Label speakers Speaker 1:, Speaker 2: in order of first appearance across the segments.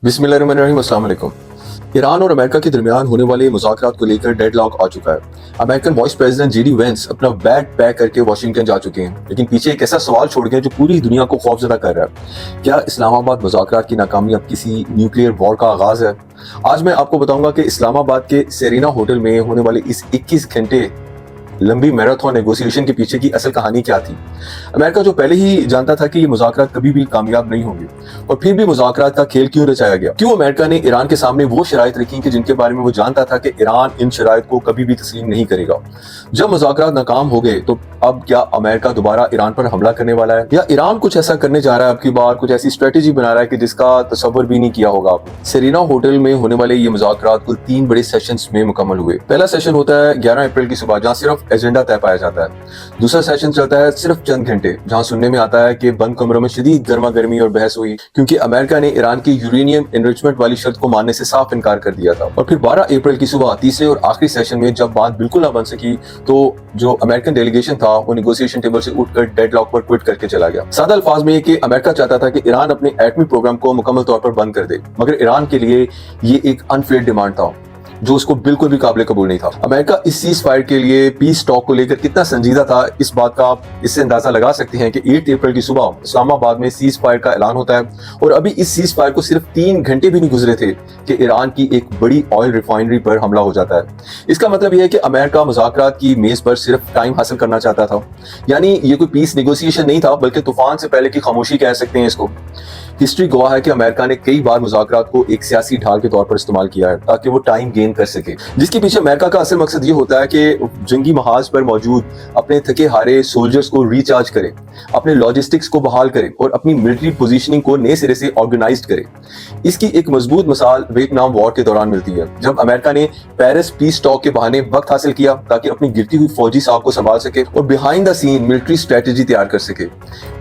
Speaker 1: बिस्मिल्लाहिर्रहमानिर्रहीम, अस्सलाम वालेकुम। ईरान और अमेरिका के दरमियान होने वाले मुज़ाकरात को लेकर डेडलॉक आ चुका है। American vice president JD Vance अपना बैग पैक करके वाशिंगटन जा चुके हैं, लेकिन पीछे एक ऐसा सवाल छोड़ गए जो पूरी दुनिया को खौफजदा कर रहा है। क्या इस्लामाबाद मुज़ाकरात की नाकामी अब किसी न्यूक्लियर वॉर का आगाज है? आज मैं आपको बताऊंगा कि इस्लामाबाद के सेरेना होटल में होने वाले इस 21 घंटे लंबी मैराथन नेगोशिएशन के पीछे की असल कहानी क्या थी। अमेरिका जो पहले ही जानता था कि ये मुज़ाकरात कभी भी कामयाब नहीं होंगे, और फिर भी मुज़ाकरात का खेल क्यों रचाया गया? क्यों अमेरिका ने ईरान के सामने वो शराइत रखी कि जिनके बारे में वो जानता था कि ईरान इन शराइत को कभी भी तस्लीम नहीं करेगा? जब मुज़ाकरात नाकाम हो गए तो अब क्या अमेरिका दोबारा ईरान पर हमला करने वाला है, या ईरान कुछ ऐसा करने जा रहा है, अब की बार कुछ ऐसी स्ट्रेटेजी बना रहा है कि जिसका तसव्वुर भी नहीं किया होगा आपने? सेरेना होटल में होने वाले ये मुज़ाकरात कुल 3 बड़े सेशंस में मुकम्मल हुए। पहला सेशन होता है 11 अप्रैल की सुबह, जहां सिर्फ एजेंडा तय पाया जाता है। दूसरा सेशन चलता है सिर्फ चंद घंटे, जहां सुनने में आता है कि बंद कमरों में शदीद गर्मा गर्मी और बहस हुई, क्योंकि अमेरिका ने ईरान की यूरेनियम एनरिचमेंट वाली शर्त को मानने से साफ इनकार कर दिया था। और फिर 12 अप्रैल की सुबह तीसरे और आखिरी सेशन में जब बात बिल्कुल ना बन सकी, तो जो अमेरिकन डेलीगेशन था वो नेगोशिएशन टेबल से उठकर डेडलॉक पर क्विट करके चला गया। सादा अल्फाज में कि अमेरिका चाहता था कि ईरान अपने एटमी प्रोग्राम को मुकम्मल तौर पर बंद कर दे, मगर ईरान के लिए ये एक अनफेयर डिमांड था जो उसको बिल्कुल भी काबिल कबूल नहीं था। अमेरिका इस सीज फायर के लिए पीस टॉक को लेकर कितना संजीदा था, इस बात का आप इससे अंदाजा लगा सकते हैं कि 8 अप्रैल की सुबह इस्लामाबाद में सीज फायर का ऐलान होता है, और अभी इस सीज फायर को सिर्फ 3 घंटे भी नहीं गुजरे थे कि ईरान की एक बड़ी ऑयल रिफाइनरी पर हमला हो जाता है। इसका मतलब यह है कि अमेरिका मुज़ाकरात की मेज पर सिर्फ टाइम हासिल करना चाहता था, यानी ये कोई पीस नेगोशिएशन नहीं था, बल्कि तूफान से पहले की खामोशी कह सकते हैं इसको। हिस्ट्री गवाह है कि अमेरिका ने कई बार मुज़ाकरात को एक सियासी ढाल के तौर पर इस्तेमाल किया है ताकि वो टाइम गेन कर सके, जिसके पीछे अमेरिका का असल मकसद ये होता है कि जंगी महाज पर मौजूद अपने थके हारे सोल्जर्स को रिचार्ज करे, अपने लॉजिस्टिक्स को बहाल करे और अपनी मिलिट्री पोजीशनिंग को नए सिरे से ऑर्गेनाइज्ड करे। इसकी एक मजबूत मिसाल वियतनाम वॉर के दौरान मिलती है, जब अमेरिका ने पेरिस पीस टॉक के बहाने वक्त हासिल किया ताकि अपनी गिरती हुई फौजी साख को संभाल सके और behind the scene military strategy तैयार कर सके।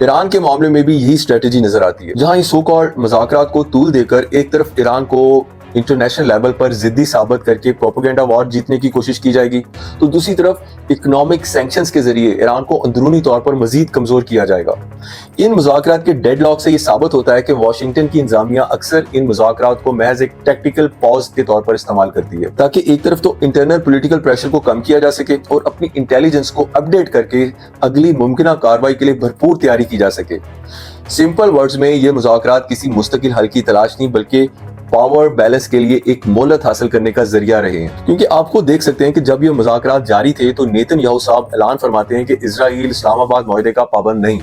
Speaker 1: ईरान के मामले में भी यही स्ट्रेटेजी नजर आती है, जहां सो कॉल्ड मुज़ाकरात को तूल देकर एक तरफ ईरान को इंटरनेशनल लेवल पर जिद्दी साबित करके प्रोपेगेंडा वॉर जीतने की कोशिश की जाएगी, तो दूसरी तरफ इकोनॉमिक सैंक्शंस के जरिए ईरान को अंदरूनी तौर पर मजीद कमजोर किया जाएगा। इन मुज़ाकरात के डेडलॉक से ये साबित होता है कि वाशिंगटन की इंतजामिया अक्सर इन मुज़ाकरात को महज एक टैक्टिकल पॉज के तौर पर इस्तेमाल करती है, ताकि एक तरफ तो इंटरनल पॉलिटिकल प्रेशर को कम किया जा सके और अपनी इंटेलिजेंस को अपडेट करके अगली मुमकिन कार्रवाई के लिए भरपूर तैयारी की जा सके। सिंपल वर्ड्स में ये मुज़ाकरात किसी मुस्तकिल हल की तलाश नहीं, बल्कि पावर बैलेंस के लिए एक मोहलत हासिल करने का जरिया रहे हैं। क्योंकि आपको देख सकते हैं कि जब ये मुज़ाकरात जारी थे तो नेतन्याहू साहब ऐलान फरमाते हैं कि इजराइल इस्लामाबाद मुआहदे का पाबंद नहीं।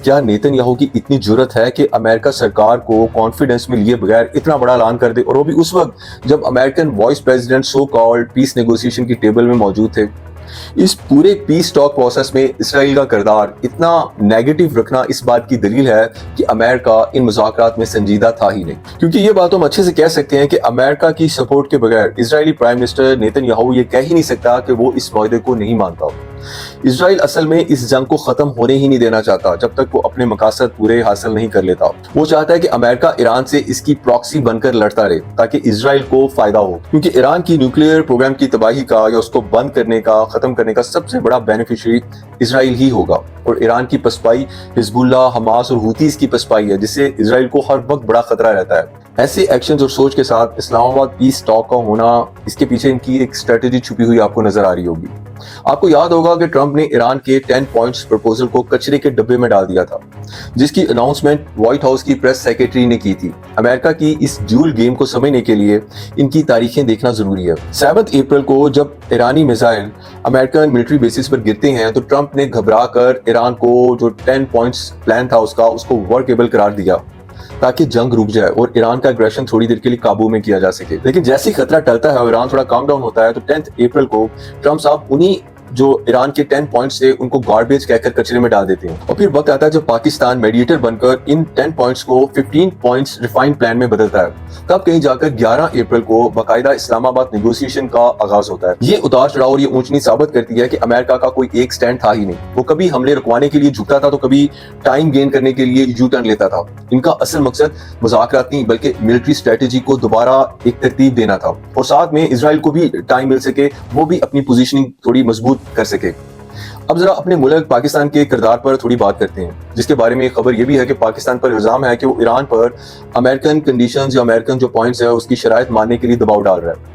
Speaker 1: क्या नेतन्याहू की इतनी जुर्रत है कि अमेरिका सरकार को कॉन्फिडेंस में लिए बगैर इतना बड़ा ऐलान कर दे, और वो भी उस वक्त जब American vice president so called peace negotiation की टेबल में मौजूद थे? इस पूरे पीस टॉक प्रोसेस में इसराइल का किरदार इतना नेगेटिव रखना इस बात की दलील है कि अमेरिका इन मुज़ाकरात में संजीदा था ही नहीं। क्योंकि ये बात हम अच्छे से कह सकते हैं कि अमेरिका की सपोर्ट के बगैर इजरायली प्राइम मिनिस्टर नेतन्याहू ये कह ही नहीं सकता कि वो इस मुआहदे को नहीं मानता। इजराइल असल में इस जंग को खत्म होने ही नहीं देना चाहता जब तक वो अपने मकासद पूरे हासिल नहीं कर लेता। वो चाहता है कि अमेरिका ईरान से इसकी प्रॉक्सी बनकर लड़ता रहे ताकि इजराइल को फायदा हो, क्योंकि ईरान की न्यूक्लियर प्रोग्राम की तबाही का या उसको बंद करने का, खत्म करने का सबसे बड़ा बेनिफिशियरी इजराइल ही होगा। और ईरान की पसपाई हिजबुल्लाह, हमास और हुतीस की पसपाई है, जिससे इजराइल को हर वक्त बड़ा खतरा रहता है। ऐसे एक्शंस और सोच के साथ इस्लामाबाद पीस टॉक का होना, इसके पीछे इनकी एक स्ट्रेटेजी छुपी हुई आपको नजर आ रही होगी। आपको याद होगा कि ट्रंप ने ईरान के 10 पॉइंट्स प्रपोजल को कचरे के डब्बे में डाल दिया था, जिसकी अनाउंसमेंट व्हाइट हाउस की प्रेस सेक्रेटरी ने की थी। अमेरिका की इस ड्यूल गेम को समझने के लिए इनकी तारीखें देखना जरूरी है। 7 अप्रैल को जब ईरानी मिसाइल अमेरिकन मिलिट्री बेसिस पर गिरते हैं तो ट्रंप ने घबरा कर ईरान को जो 10 पॉइंट्स प्लान था उसको वर्केबल करार दिया ताकि जंग रुक जाए और ईरान का एग्रेशन थोड़ी देर के लिए काबू में किया जा सके। लेकिन जैसे ही खतरा टलता है और ईरान थोड़ा काम डाउन होता है तो 10 अप्रैल को ट्रंप साहब उन्हीं जो ईरान के 10 पॉइंट्स थे उनको गार्बेज कहकर कचरे में डाल देते हैं। और फिर वक्त आता है जब पाकिस्तान मेडिएटर बनकर इन 10 पॉइंट्स को 15 पॉइंट्स रिफाइंड प्लान में बदलता है। तब कहीं जाकर 11 अप्रैल को बाकायदा इस्लामाबाद नेगोशिएशन का आगाज होता है। ये उतार चढ़ाव और ये ऊंच नीच साबित करती है कि अमेरिका का कोई एक स्टैंड था ही नहीं। वो कभी हमले रुकवाने के लिए झुकता था तो कभी टाइम गेन करने के लिए यू टर्न लेता था। इनका असल मकसद मुज़ाकरात नहीं बल्कि मिलिट्री स्ट्रेटेजी को दोबारा एक तरतीब देना था, और साथ में इजराइल को भी टाइम मिल सके, वो भी अपनी पोजीशनिंग थोड़ी मजबूत कर सके। اب ذرا اپنے ملک پاکستان کے کردار پر تھوڑی بات کرتے ہیں، جس کے بارے میں ایک خبر یہ بھی ہے کہ پاکستان پر الزام ہے کہ وہ ایران پر امریکن کنڈیشنز یا امریکن جو پوائنٹس ہیں اس کی شرائط ماننے کے لیے دباؤ ڈال رہا ہے۔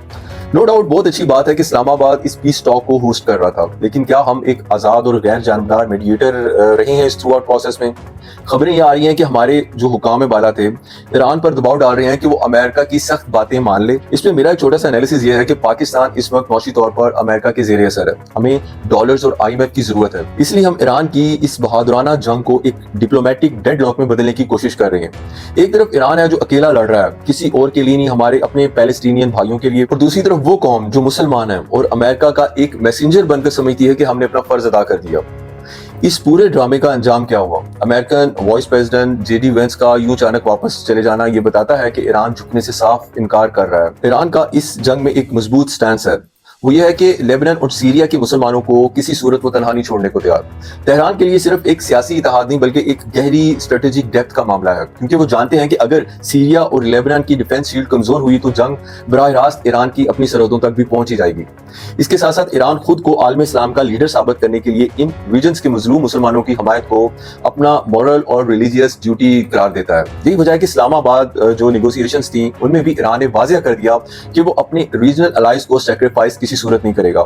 Speaker 1: نو ڈاؤٹ بہت اچھی بات ہے کہ اسلام آباد اس پیس ٹاک کو ہوسٹ کر رہا تھا، لیکن کیا ہم ایک آزاد اور غیر جانبدار میڈیٹر رہے ہیں اس تھرو آؤٹ پروسیس میں؟ خبریں یہ آ رہی ہیں کہ ہمارے جو حکام بالا تھے ایران پر دباؤ ڈال رہے ہیں کہ وہ امریکہ کی سخت باتیں مان لے۔ اس میں میرا ایک چھوٹا سا انالیسس یہ ہے کہ پاکستان اس وقت معاشی طور پر امریکہ کے زیر اثر ہے، ہمیں ڈالرز اور آئی ایم ایف کی ضرورت ہے، اس لیے ہم ایران کی اس بہادرانہ جنگ کو ایک ڈپلومیٹک ڈیڈ لاک میں بدلنے کی کوشش کر رہے ہیں۔ ایک طرف ایران ہے جو اکیلا لڑ رہا ہے، کسی اور کے لیے نہیں، ہمارے اپنے پیلسٹینین بھائیوں کے لیے، اور دوسری طرف وہ قوم جو مسلمان ہیں اور امریکہ کا ایک میسنجر بن کر سمجھتی ہے کہ ہم نے اپنا فرض ادا کر دیا۔ اس پورے ڈرامے کا انجام کیا ہوا؟ American vice president J D Vance کا یوں اچانک واپس چلے جانا یہ بتاتا ہے کہ ایران جھکنے سے صاف انکار کر رہا ہے۔ ایران کا اس جنگ میں ایک مضبوط سٹینس ہے، وہ یہ ہے کہ لیبنان اور سیریا کے مسلمانوں کو کسی صورت وہ تنہا نہیں چھوڑنے کو تیار۔ تہران کے لیے صرف ایک سیاسی اتحاد نہیں بلکہ ایک گہری اسٹریٹجک ڈیپتھ کا معاملہ ہے، کیونکہ وہ جانتے ہیں کہ اگر سیریا اور لیبنان کی ڈیفنس شیلڈ کمزور ہوئی تو جنگ براہ راست ایران کی اپنی سرحدوں تک بھی پہنچ ہی جائے گی۔ اس کے ساتھ ساتھ ایران خود کو عالم اسلام کا لیڈر ثابت کرنے کے لیے ان ریجنز کے مظلوم مسلمانوں کی حمایت کو اپنا مورل اور ریلیجیس ڈیوٹی قرار دیتا ہے۔ یہی وجہ ہے کہ اسلام آباد جو نیگوسیشنز تھیں ان میں بھی ایران نے واضح کر دیا کہ وہ اپنے ریجنل الائز کو سیکریفائس کسی صورت نہیں کرے گا۔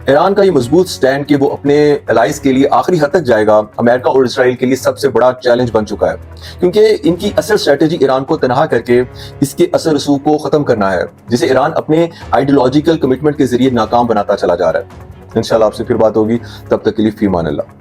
Speaker 1: ایران کا یہ مضبوط سٹینڈ کہ وہ اپنے الائز کے لیے آخری حد تک جائے گا امریکہ اور اسرائیل کے لیے سب سے بڑا چیلنج بن چکا ہے، کیونکہ ان کی اصل اسٹریٹجی ایران کو تنہا کر کے اس کے اثر رسوخ کو ختم کرنا ہے، جسے ایران اپنے آئیڈیولوجیکل کمٹمنٹ کے ذریعے ناکام بناتا چلا جا رہا ہے۔ انشاءاللہ آپ سے پھر بات ہوگی، تب تک کے لیے فی امان اللہ۔